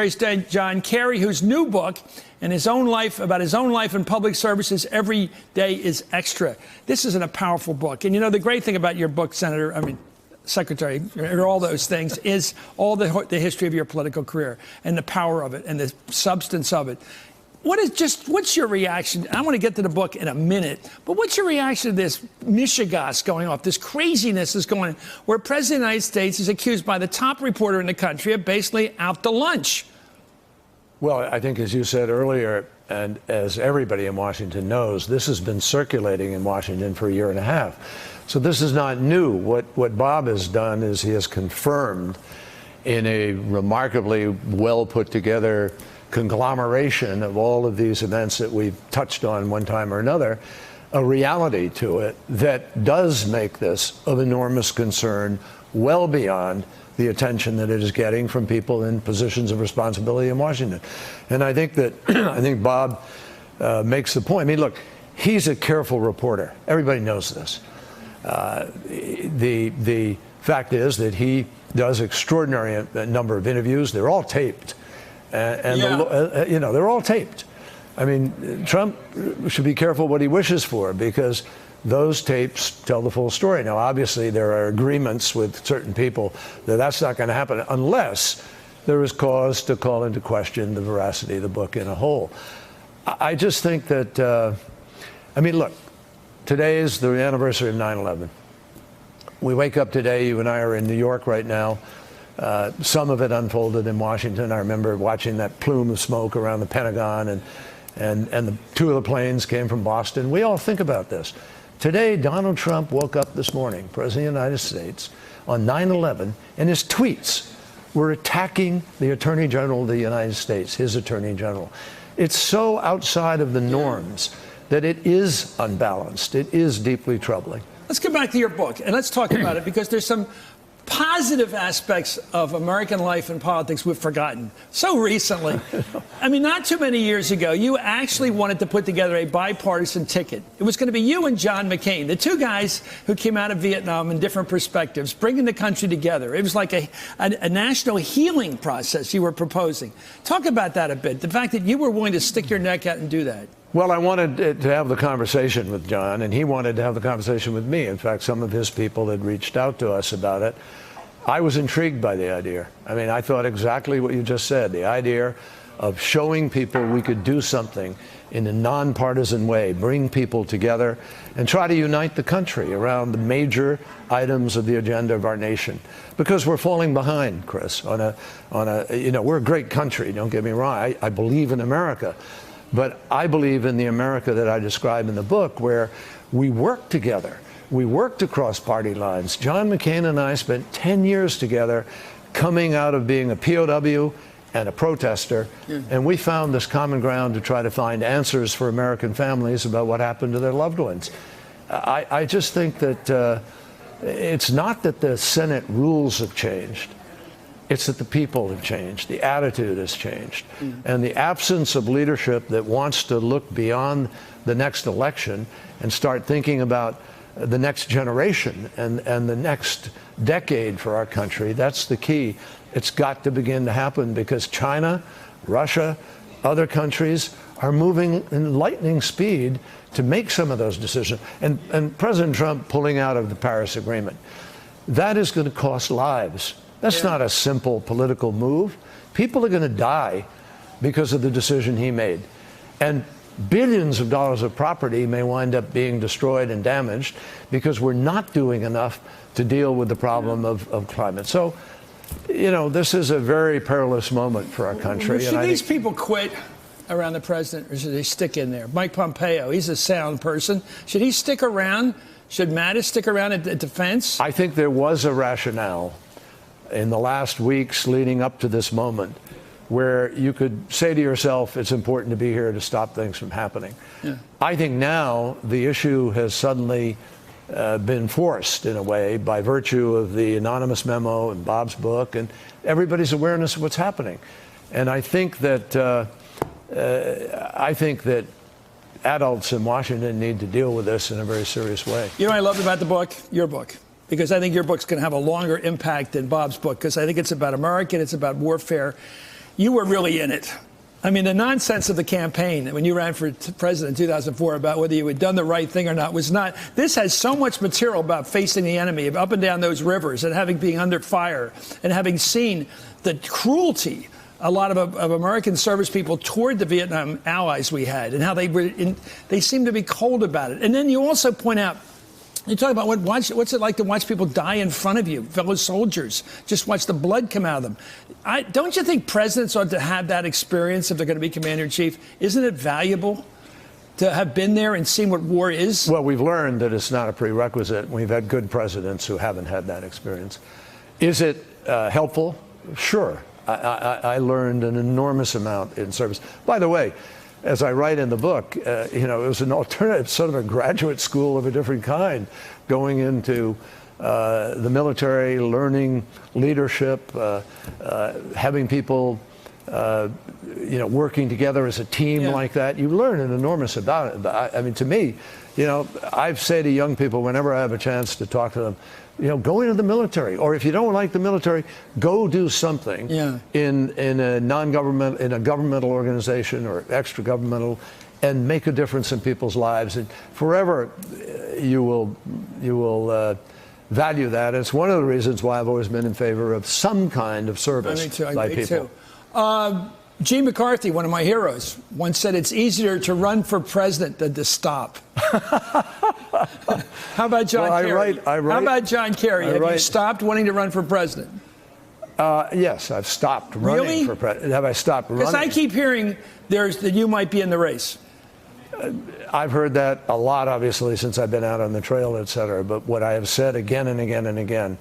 John Kerry, whose new book and his own life about his own life in public services, Every Day is Extra. This isn't a powerful book. And you know, the great thing about your book, Secretary, or all those things, is all the history of your political career and the power of it and the substance of it. What's your reaction? I want to get to the book in a minute, but what's your reaction to this mishegas going off, this craziness is going on, where President of the United States is accused by the top reporter in the country of basically out to lunch? Well, I think, as you said earlier, and as everybody in Washington knows, this has been circulating in Washington for a year and a half. So this is not new. What Bob has done is he has confirmed in a remarkably well put together conglomeration of all of these events that we've touched on one time or another, a reality to it that does make this of enormous concern, well beyond the attention that it is getting from people in positions of responsibility in Washington. And I think that I think Bob makes the point. I mean, look, he's a careful reporter. Everybody knows this. The fact is that he does extraordinary number of interviews. They're all taped. They're all taped. I mean, Trump should be careful what he wishes for, because those tapes tell the full story. Now, obviously, there are agreements with certain people that that's not going to happen unless there is cause to call into question the veracity of the book in a whole. I just think that, look, today is the anniversary of 9/11. We wake up today, you and I are in New York right now. Some of it unfolded in Washington. I remember watching that plume of smoke around the Pentagon, and two of the planes came from Boston. We all think about this. Today, Donald Trump woke up this morning, President of the United States, on 9/11, and his tweets were attacking the Attorney General of the United States, his Attorney General. It's so outside of the norms that it is unbalanced. It is deeply troubling. Let's get back to your book, and let's talk about it, because there's some positive aspects of American life and politics we've forgotten so recently. I mean, not too many years ago, you actually wanted to put together a bipartisan ticket. It was going to be you and John McCain, the two guys who came out of Vietnam in different perspectives, bringing the country together. It was like a national healing process you were proposing. Talk about that a bit, the fact that you were willing to stick your neck out and do that. Well, I wanted to have the conversation with John, and he wanted to have the conversation with me. In fact, some of his people had reached out to us about it. I was intrigued by the idea. I mean, I thought exactly what you just said, the idea of showing people we could do something in a nonpartisan way, bring people together, and try to unite the country around the major items of the agenda of our nation. Because we're falling behind, Chris, we're a great country, don't get me wrong. I believe in America. But I believe in the America that I describe in the book, where we work together. We worked across party lines. John McCain and I spent 10 years together, coming out of being a POW and a protester, and we found this common ground to try to find answers for American families about what happened to their loved ones. I just think that it's not that the Senate rules have changed. It's that the people have changed. The attitude has changed. And the absence of leadership that wants to look beyond the next election and start thinking about the next generation and the next decade for our country, that's the key. It's got to begin to happen, because China, Russia, other countries are moving in lightning speed to make some of those decisions. And President Trump pulling out of the Paris Agreement, that is going to cost lives. That's not a simple political move. People are going to die because of the decision he made. And billions of dollars of property may wind up being destroyed and damaged because we're not doing enough to deal with the problem of climate. So, this is a very perilous moment for our country. Should these people quit around the president, or should they stick in there? Mike Pompeo, he's a sound person. Should he stick around? Should Mattis stick around at defense? I think there was a rationale in the last weeks leading up to this moment where you could say to yourself, it's important to be here to stop things from happening. I think now the issue has suddenly been forced in a way by virtue of the anonymous memo and Bob's book and everybody's awareness of what's happening. And I think that adults in Washington need to deal with this in a very serious way. You know what I loved about the book? Your book. Because I think your book's going to have a longer impact than Bob's book, because I think it's about America, it's about warfare. you were really in it. I mean, the nonsense of the campaign when you ran for president in 2004 about whether you had done the right thing or not was not. This has so much material about facing the enemy, up and down those rivers, and being under fire, and having seen the cruelty a lot of American service people toward the Vietnam allies we had, and how they seemed to be cold about it. And then you also point out, you talk about what's it like to watch people die in front of you, fellow soldiers, just watch the blood come out of them. Don't you think presidents ought to have that experience if they're going to be commander-in-chief? Isn't it valuable to have been there and seen what war is? Well, we've learned that it's not a prerequisite. We've had good presidents who haven't had that experience. Is it helpful? Sure. I learned an enormous amount in service. By the way, as I write in the book, it was an alternative, sort of a graduate school of a different kind, going into the military, learning leadership, having people, working together as a team like that. You learn an enormous about it. I mean, to me, I've said to young people whenever I have a chance to talk to them, go into the military, or if you don't like the military, go do something in a governmental organization or extra governmental, and make a difference in people's lives. And forever, you will value that. It's one of the reasons why I've always been in favor of some kind of service by people. Gene McCarthy, one of my heroes, once said it's easier to run for president than to stop. How about John Kerry? How about John Kerry? Have you stopped wanting to run for president? Yes, I've stopped running for president. Have I stopped running? Because I keep hearing that you might be in the race. I've heard that a lot, obviously, since I've been out on the trail, et cetera. But what I have said again and again and again,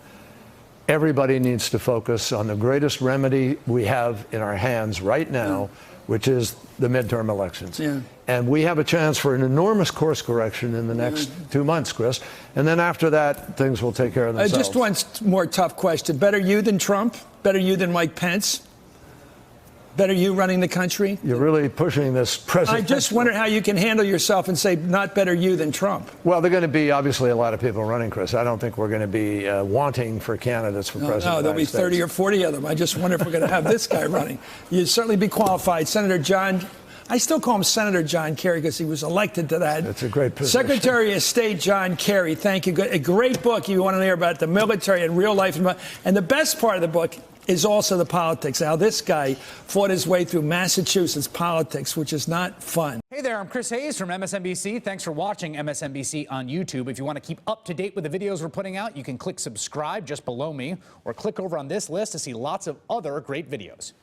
everybody needs to focus on the greatest remedy we have in our hands right now, which is the midterm elections. And we have a chance for an enormous course correction in the next 2 months, Chris. And then after that, things will take care of themselves. Just one more tough question. Better you than Trump? Better you than Mike Pence? Better you running the country? You're really pushing this president. I just wonder how you can handle yourself and say, not better you than Trump. Well, there are going to be, obviously, a lot of people running, Chris. I don't think we're going to be wanting for candidates for president. No, there'll be 30 or 40 of them. I just wonder if we're going to have this guy running. You'd certainly be qualified. Senator John, I still call him Senator John Kerry because he was elected to that. That's a great position. Secretary of State John Kerry, thank you. A great book you want to hear about the military and real life. And the best part of the book is also the politics. How this guy fought his way through Massachusetts politics, which is not fun. Hey there, I'm Chris Hayes from MSNBC. Thanks for watching MSNBC on YouTube. If you want to keep up to date with the videos we're putting out, you can click subscribe just below me, or click over on this list to see lots of other great videos.